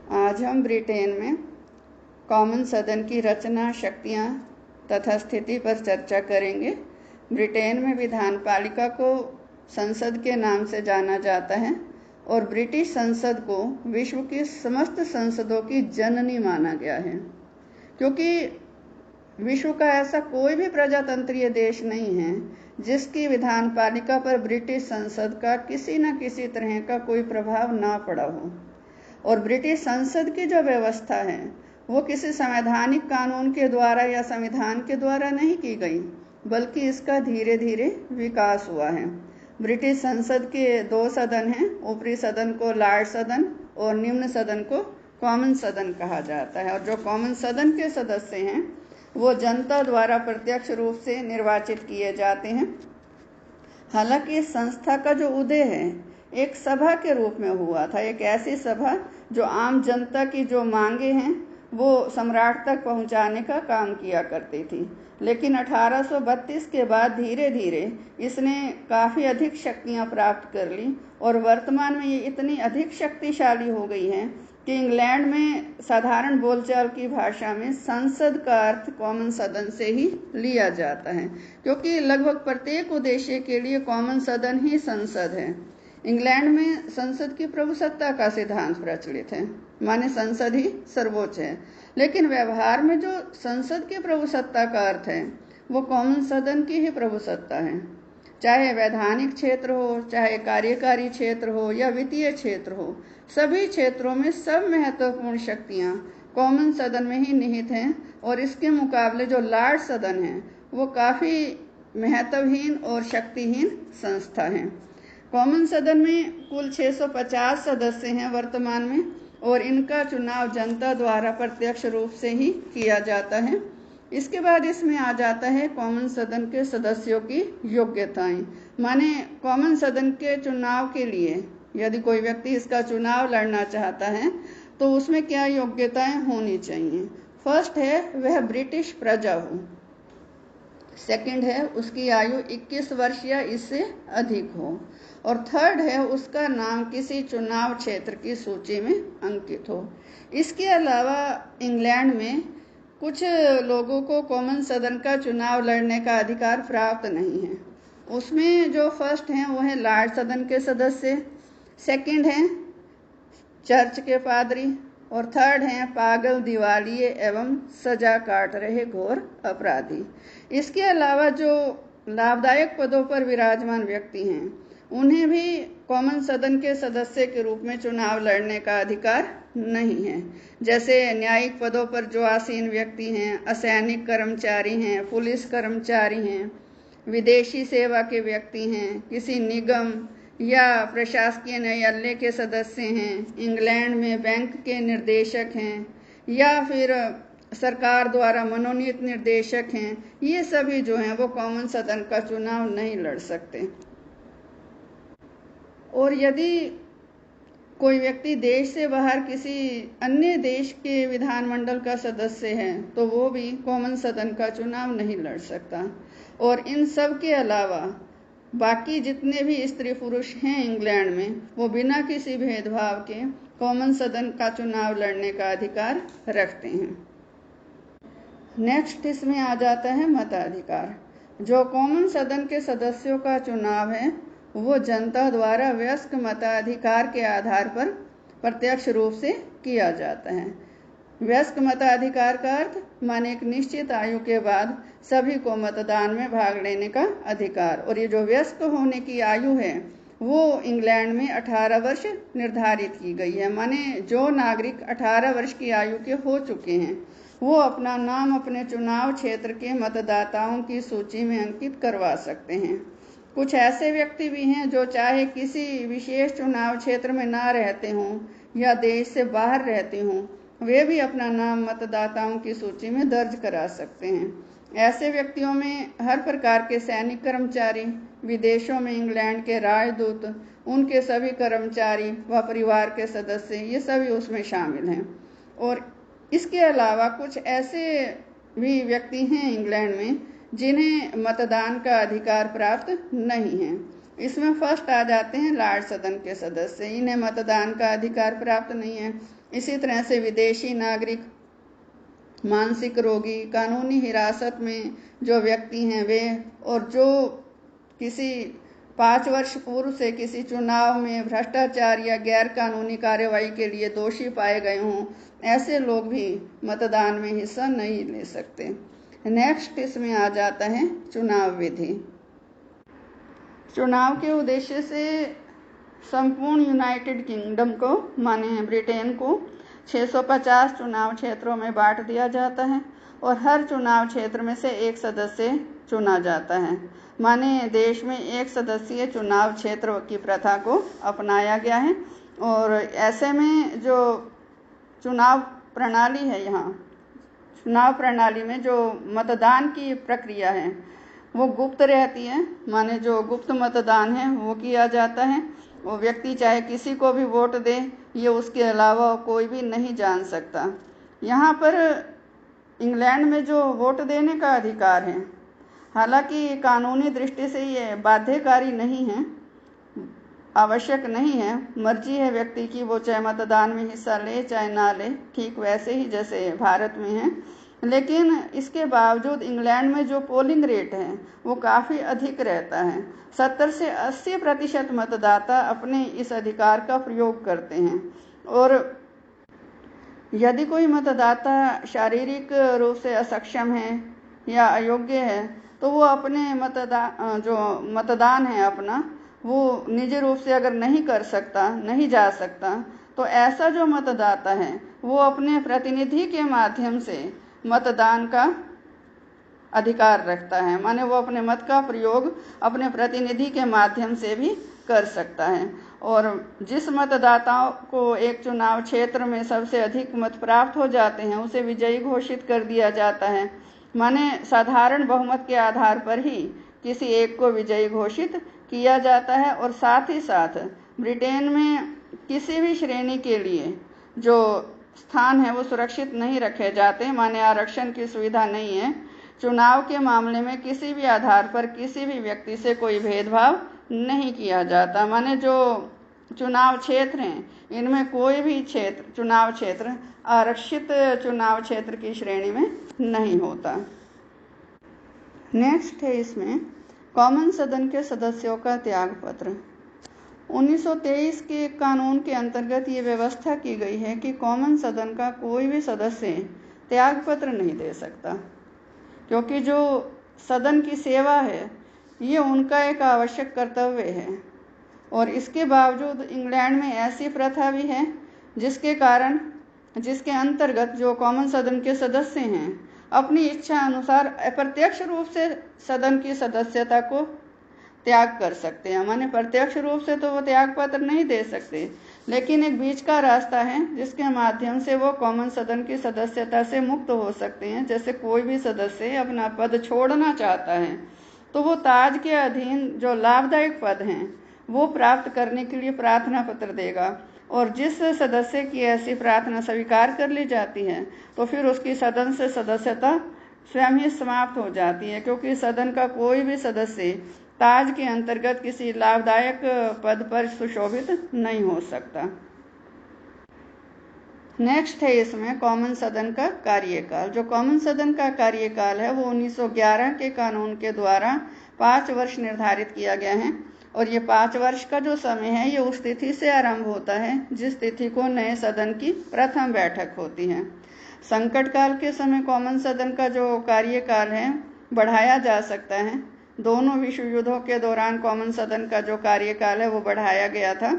आज हम ब्रिटेन में कॉमन सदन की रचना, शक्तियां तथा स्थिति पर चर्चा करेंगे। ब्रिटेन में विधान पालिका को संसद के नाम से जाना जाता है और ब्रिटिश संसद को विश्व की समस्त संसदों की जननी माना गया है, क्योंकि विश्व का ऐसा कोई भी प्रजातंत्रीय देश नहीं है जिसकी विधान पालिका पर ब्रिटिश संसद का किसी न किसी तरह का कोई प्रभाव ना पड़ा हो। और ब्रिटिश संसद की जो व्यवस्था है वो किसी संवैधानिक कानून के द्वारा या संविधान के द्वारा नहीं की गई, बल्कि इसका धीरे धीरे विकास हुआ है। ब्रिटिश संसद के 2 सदन हैं। ऊपरी सदन को लॉर्ड सदन और निम्न सदन को कॉमन सदन कहा जाता है। और जो कॉमन सदन के सदस्य हैं वो जनता द्वारा प्रत्यक्ष रूप से निर्वाचित किए जाते हैं। हालांकि इस संस्था का जो उदय है एक सभा के रूप में हुआ था, एक ऐसी सभा जो आम जनता की जो मांगे हैं वो सम्राट तक पहुंचाने का काम किया करती थी। लेकिन 1832 के बाद धीरे धीरे इसने काफ़ी अधिक शक्तियां प्राप्त कर ली और वर्तमान में ये इतनी अधिक शक्तिशाली हो गई है कि इंग्लैंड में साधारण बोलचाल की भाषा में संसद का अर्थ कॉमन सदन से ही लिया जाता है, क्योंकि लगभग प्रत्येक उद्देश्य के लिए कॉमन सदन ही संसद है। इंग्लैंड में संसद की प्रभुसत्ता का सिद्धांत प्रचलित है, माने संसद ही सर्वोच्च है। लेकिन व्यवहार में जो संसद की प्रभुसत्ता का अर्थ है वो कॉमन सदन की ही प्रभुसत्ता है। चाहे वैधानिक क्षेत्र हो, चाहे कार्यकारी क्षेत्र हो या वित्तीय क्षेत्र हो, सभी क्षेत्रों में सब महत्वपूर्ण शक्तियां कॉमन सदन में ही निहित हैं। और इसके मुकाबले जो लॉर्ड सदन है वो काफ़ी महत्वहीन और शक्तिहीन संस्था है। कॉमन सदन में कुल 650 सदस्य हैं वर्तमान में, और इनका चुनाव जनता द्वारा प्रत्यक्ष रूप से ही किया जाता है। इसके बाद इसमें आ जाता है कॉमन सदन के सदस्यों की योग्यताएं, माने कॉमन सदन के चुनाव के लिए यदि कोई व्यक्ति इसका चुनाव लड़ना चाहता है तो उसमें क्या योग्यताएं होनी चाहिए। फर्स्ट है वह ब्रिटिश प्रजा हो। सेकंड है उसकी आयु 21 वर्ष या इससे अधिक हो। और थर्ड है उसका नाम किसी चुनाव क्षेत्र की सूची में अंकित हो। इसके अलावा इंग्लैंड में कुछ लोगों को कॉमन सदन का चुनाव लड़ने का अधिकार प्राप्त नहीं है। उसमें जो फर्स्ट हैं वो है लॉर्ड सदन के सदस्य, सेकंड हैं चर्च के पादरी, और थर्ड हैं पागल, दिवालिये एवं सजा काट रहे घोर अपराधी। इसके अलावा जो लाभदायक पदों पर विराजमान व्यक्ति हैं उन्हें भी कॉमन सदन के सदस्य के रूप में चुनाव लड़ने का अधिकार नहीं है। जैसे न्यायिक पदों पर जो आसीन व्यक्ति हैं, असैनिक कर्मचारी हैं, पुलिस कर्मचारी हैं, विदेशी सेवा के व्यक्ति हैं, किसी निगम या प्रशासकीय न्यायालय के सदस्य हैं, इंग्लैंड में बैंक के निर्देशक हैं, या फिर सरकार द्वारा मनोनीत निर्देशक हैं, ये सभी जो हैं वो कॉमन सदन का चुनाव नहीं लड़ सकते। और यदि कोई व्यक्ति देश से बाहर किसी अन्य देश के विधानमंडल का सदस्य है तो वो भी कॉमन सदन का चुनाव नहीं लड़ सकता। और इन सब के अलावा बाकी जितने भी स्त्री पुरुष हैं इंग्लैंड में वो बिना किसी भेदभाव के कॉमन सदन का चुनाव लड़ने का अधिकार रखते हैं। नेक्स्ट इसमें आ जाता है मताधिकार। जो कॉमन सदन के सदस्यों का चुनाव है वो जनता द्वारा वयस्क मताधिकार के आधार पर प्रत्यक्ष रूप से किया जाता है। वयस्क मताधिकार का अर्थ माने एक निश्चित आयु के बाद सभी को मतदान में भाग लेने का अधिकार। और ये जो वयस्क होने की आयु है वो इंग्लैंड में 18 वर्ष निर्धारित की गई है, माने जो नागरिक 18 वर्ष की आयु के हो चुके हैं वो अपना नाम अपने चुनाव क्षेत्र के मतदाताओं की सूची में अंकित करवा सकते हैं। कुछ ऐसे व्यक्ति भी हैं जो चाहे किसी विशेष चुनाव क्षेत्र में ना रहते हों या देश से बाहर रहते हों, वे भी अपना नाम मतदाताओं की सूची में दर्ज करा सकते हैं। ऐसे व्यक्तियों में हर प्रकार के सैनिक कर्मचारी, विदेशों में इंग्लैंड के राजदूत, उनके सभी कर्मचारी व परिवार के सदस्य, ये सभी उसमें शामिल हैं। और इसके अलावा कुछ ऐसे भी व्यक्ति हैं इंग्लैंड में जिन्हें मतदान का अधिकार प्राप्त नहीं है। इसमें फर्स्ट आ जाते हैं लॉर्ड सदन के सदस्य। इन्हें मतदान का अधिकार प्राप्त नहीं है। इसी तरह से विदेशी नागरिक, मानसिक रोगी, कानूनी हिरासत में जो व्यक्ति हैं वे, और जो किसी 5 वर्ष पूर्व से किसी चुनाव में भ्रष्टाचार या गैर कानूनी कार्रवाई के लिए दोषी पाए गए हों, ऐसे लोग भी मतदान में हिस्सा नहीं ले सकते। नेक्स्ट इसमें आ जाता है चुनाव विधि। चुनाव के उद्देश्य से संपूर्ण यूनाइटेड किंगडम को, माने ब्रिटेन को 650 चुनाव क्षेत्रों में बांट दिया जाता है और हर चुनाव क्षेत्र में से एक सदस्य चुना जाता है। माने देश में एक सदस्यीय चुनाव क्षेत्र की प्रथा को अपनाया गया है। और ऐसे में जो चुनाव प्रणाली है, यहाँ चुनाव प्रणाली में जो मतदान की प्रक्रिया है वो गुप्त रहती है। माने जो गुप्त मतदान है वो किया जाता है। वो व्यक्ति चाहे किसी को भी वोट दे, ये उसके अलावा कोई भी नहीं जान सकता। यहाँ पर इंग्लैंड में जो वोट देने का अधिकार है, हालांकि कानूनी दृष्टि से ये बाध्यकारी नहीं है, आवश्यक नहीं है, मर्जी है व्यक्ति की, वो चाहे मतदान में हिस्सा ले चाहे ना ले, ठीक वैसे ही जैसे भारत में है। लेकिन इसके बावजूद इंग्लैंड में जो पोलिंग रेट है वो काफ़ी अधिक रहता है। 70 से 80% मतदाता अपने इस अधिकार का प्रयोग करते हैं। और यदि कोई मतदाता शारीरिक रूप से अक्षम है या अयोग्य है तो वो अपने मतदान है अपना, वो निजी रूप से अगर नहीं कर सकता, नहीं जा सकता, तो ऐसा जो मतदाता है वो अपने प्रतिनिधि के माध्यम से मतदान का अधिकार रखता है। माने वो अपने मत का प्रयोग अपने प्रतिनिधि के माध्यम से भी कर सकता है। और जिस मतदाताओं को एक चुनाव क्षेत्र में सबसे अधिक मत प्राप्त हो जाते हैं उसे विजयी घोषित कर दिया जाता है। माने साधारण बहुमत के आधार पर ही किसी एक को विजयी घोषित किया जाता है। और साथ ही साथ ब्रिटेन में किसी भी श्रेणी के लिए जो स्थान है वो सुरक्षित नहीं रखे जाते, माने आरक्षण की सुविधा नहीं है। चुनाव के मामले में किसी भी आधार पर किसी भी व्यक्ति से कोई भेदभाव नहीं किया जाता। माने जो चुनाव क्षेत्र हैं इनमें कोई भी चुनाव क्षेत्र आरक्षित चुनाव क्षेत्र की श्रेणी में नहीं होता। नेक्स्ट है इसमें कॉमन सदन के सदस्यों का त्याग पत्र। 1923 के कानून के अंतर्गत ये व्यवस्था की गई है कि कॉमन सदन का कोई भी सदस्य त्याग पत्र नहीं दे सकता, क्योंकि जो सदन की सेवा है ये उनका एक आवश्यक कर्तव्य है। और इसके बावजूद इंग्लैंड में ऐसी प्रथा भी है जिसके अंतर्गत जो कॉमन सदन के सदस्य हैं अपनी इच्छा अनुसार अप्रत्यक्ष रूप से सदन की सदस्यता को त्याग कर सकते हैं। माने प्रत्यक्ष रूप से तो वो त्याग पत्र नहीं दे सकते, लेकिन एक बीच का रास्ता है जिसके माध्यम से वो कॉमन सदन की सदस्यता से मुक्त हो सकते हैं। जैसे कोई भी सदस्य अपना पद छोड़ना चाहता है तो वो ताज के अधीन जो लाभदायक पद हैं वो प्राप्त करने के लिए प्रार्थना पत्र देगा। और जिस सदस्य की ऐसी प्रार्थना स्वीकार कर ली जाती है तो फिर उसकी सदन से सदस्यता स्वयं ही समाप्त हो जाती है, क्योंकि सदन का कोई भी सदस्य ताज के अंतर्गत किसी लाभदायक पद पर सुशोभित नहीं हो सकता। नेक्स्ट है इसमें कॉमन सदन का कार्यकाल। जो कॉमन सदन का कार्यकाल है वो 1911 के कानून के द्वारा 5 वर्ष निर्धारित किया गया है। और ये 5 वर्ष का जो समय है ये उस तिथि से आरंभ होता है जिस तिथि को नए सदन की प्रथम बैठक होती है। संकट काल के समय कॉमन सदन का जो कार्यकाल है बढ़ाया जा सकता है। दोनों विश्व युद्धों के दौरान कॉमन सदन का जो कार्यकाल है वो बढ़ाया गया था।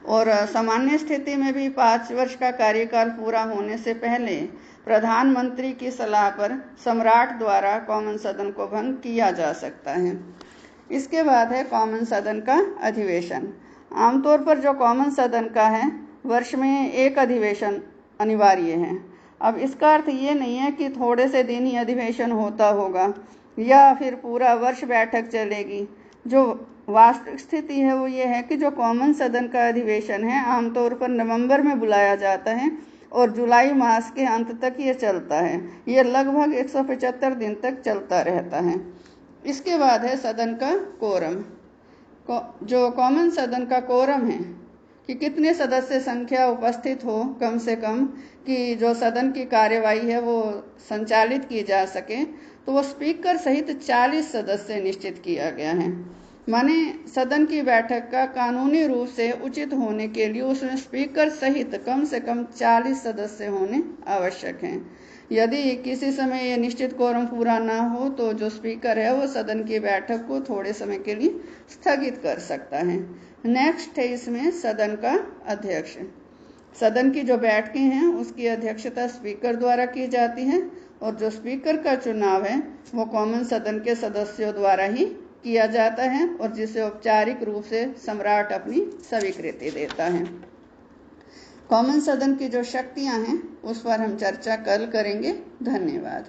और सामान्य स्थिति में भी 5 वर्ष का कार्यकाल पूरा होने से पहले प्रधानमंत्री की सलाह पर सम्राट द्वारा कॉमन सदन को भंग किया जा सकता है। इसके बाद है कॉमन सदन का अधिवेशन। आमतौर पर जो कॉमन सदन का है वर्ष में एक अधिवेशन अनिवार्य है। अब इसका अर्थ ये नहीं है कि थोड़े से दिन ही अधिवेशन होता होगा या फिर पूरा वर्ष बैठक चलेगी। जो वास्तविक स्थिति है वो ये है कि जो कॉमन सदन का अधिवेशन है आमतौर पर नवंबर में बुलाया जाता है और जुलाई मास के अंत तक ये चलता है। ये लगभग 175 दिन तक चलता रहता है। इसके बाद है सदन का कोरम। जो कॉमन सदन का कोरम है कि कितने सदस्य संख्या उपस्थित हो कम से कम कि जो सदन की कार्यवाही है वो संचालित की जा सके, तो वो स्पीकर सहित 40 सदस्य निश्चित किया गया है। माने सदन की बैठक का कानूनी रूप से उचित होने के लिए उसमें स्पीकर सहित कम से कम 40 सदस्य होने आवश्यक हैं। यदि किसी समय यह निश्चित क्वोरम पूरा ना हो तो जो स्पीकर है वो सदन की बैठक को थोड़े समय के लिए स्थगित कर सकता है। नेक्स्ट है इसमें सदन का अध्यक्ष। सदन की जो बैठकें हैं उसकी अध्यक्षता स्पीकर द्वारा की जाती है और जो स्पीकर का चुनाव है वो कॉमन सदन के सदस्यों द्वारा ही किया जाता है और जिसे औपचारिक रूप से सम्राट अपनी स्वीकृति देता है। कॉमन सदन की जो शक्तियां हैं उस पर हम चर्चा कल करेंगे। धन्यवाद।